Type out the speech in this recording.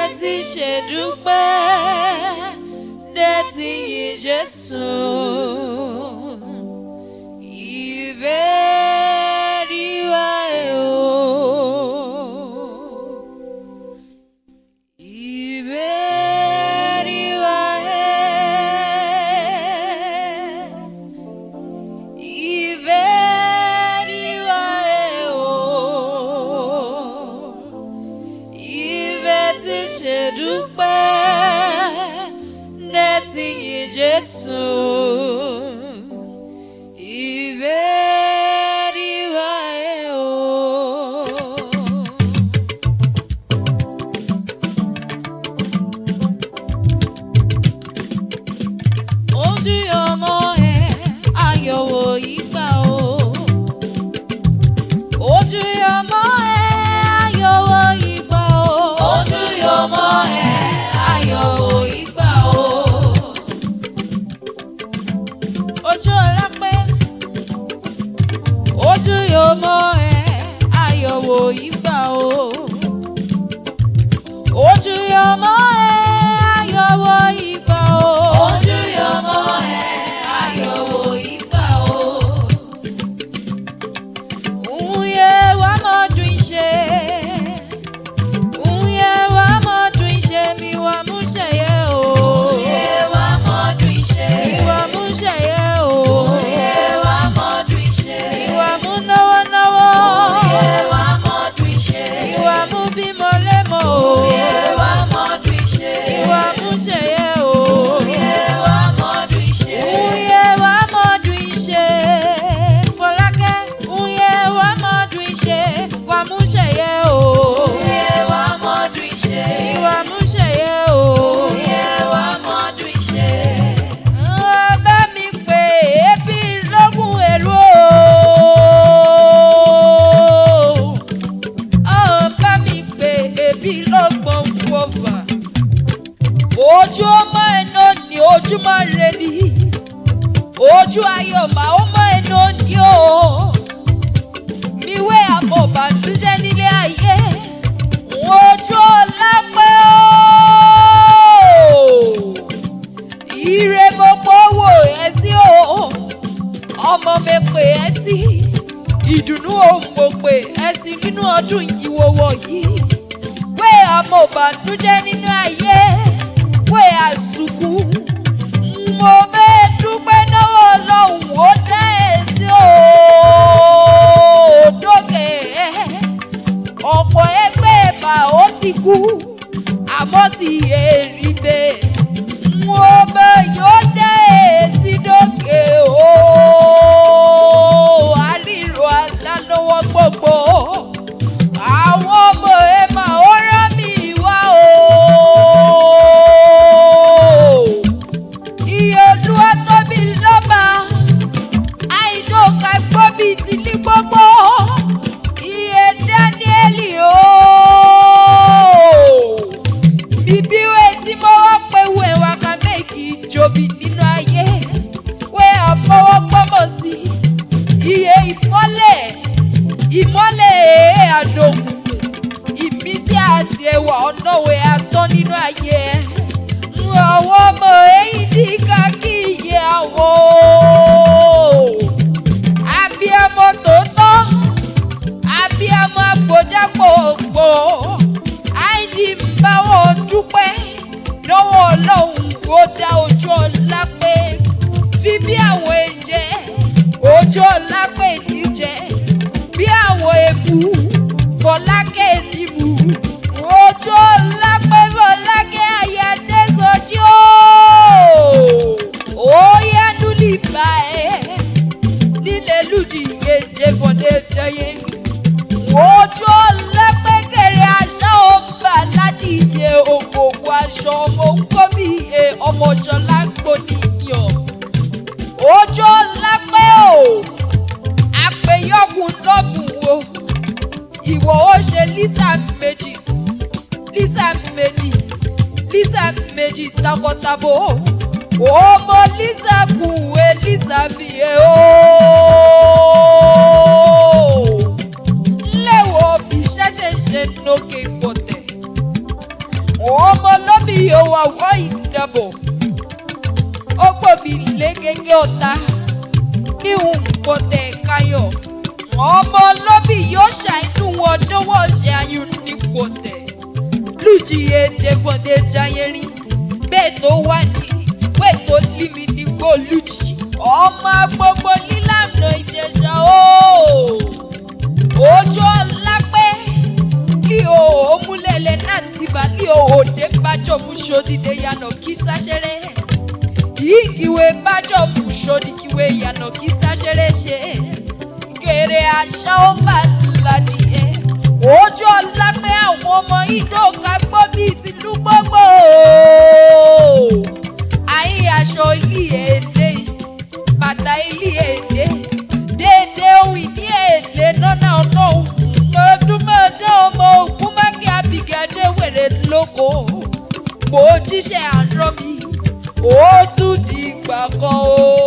Deti shedupe, deti Jesu. Ojú ayọ̀ ma ó mọ ẹnu òní o. Miwé àmọ̀bànújẹ́ nílé ayé. Ojú ọlá pé o. Ire mo pòwò ẹ sí o. Ọmọ mi pè ẹ sí. Ìdùnnú òun mo pè ẹ sí nínú ọdún ìwòwò yìí. Wé àmọ̀bànújẹ́ nínú ayé. Wé àsùnkù. Mo bẹ́ẹ̀ dúpẹ́ náà Ọlọ́run ó dá èsì òdòkè. Ọ̀pọ̀ ẹgbẹ́ ẹ̀bà ó ti kú, àmọ́ ti èrì bẹ́ẹ̀. Mo bẹ́ẹ̀ yóò dá èsì dókè o. Àríro alálọ́wọ́ gbogbo. Àwọn ọmọ ẹ̀ máa ó rán mi wá o. Ti ní gbogbo iye Dáníẹ́lì o. Bíbíwé tí mo wá pé wo ẹ̀wà ká méjì jòbí nínú ayé. Wé àfọwọ́ gbọ́mọ̀ sí iye ìmọ́lẹ̀ àdókùnkùn. Ìmísí àti ẹwà ọ̀nàwé àtọ́ nínú ayé. Àwọn ọmọ èyí ní ká kí iye àwọn abiyamọ tòótọ́, abiyamọ agbójápòpò, àìdí ń bá wọn dúpẹ́ lọ́wọ́ Ọlọ́run kó dá ojú ọlá pé fi bí àwọn ẹ̀jẹ̀ ojú ọlá pé níjẹ bí àwọn ebu Fọlákẹ́ nímú ojú ọlá pé Fọlákẹ́ ayáde sọjí ó yánú lìbà ẹ̀. Luji eje fode jaye ojú ọlẹ́pẹ̀kẹ̀rẹ̀ aṣọ ọba ládìyẹ ògògò aṣọ ọmọ ńkọ́ bí ọmọ ṣọlá gbòdìyàn ojú ọlẹ́pẹ̀ o àpèyọ́kùn lọ́bùn wo ìwọ ó ṣe Lisa méjì takọtabo ọmọ Lisa kùwé Lisa fìyẹ o. Nlewo bí ṣẹ́ṣẹ̀ ṣe nókè pọ̀tẹ̀ ọmọ lọ́bì yóò wá wọ́ ìdàbọ̀ ó gbòbí légége ọ̀tá níhùn pọ̀tẹ̀ káyọ̀ ọmọ lọ́bì yóò ṣàìnú wọn dánwọ́ ṣe ayún ní pọ̀tẹ̀ lùjì èjè fọ̀dé jayẹrin bẹ́ẹ̀ tó wà ní wẹ́ẹ̀ tó lími ní gbó lùjì ọmọ gbogbo lílànà Ìjẹ̀ṣà ooo ojú ọlá pé lí o múlẹ̀lẹ̀ náà ti bá lí o òde bájọ́ mú sódìdé yànà kí sáṣẹ́rẹ́ yìí kíwé bájọ́ mú sódìkíwé yànà kí sáṣẹ́rẹ́ ṣe gèrè àṣà ó bá ládìẹ ojú ọlá pé àwọn ọmọ Ìdó ká gbọ́ bíi tìlú gbogbo àyìn aṣọ ilé èlé bàtà ilé èlé déédé ohun ìní èlé lọ́nà ọlọ́run mọ́dúnmọ́dún ọmọ ògún mákì abigajẹ́ wèrè lóko bó jíṣẹ́ àárọ̀ mi ó tún di ìgbà kan o.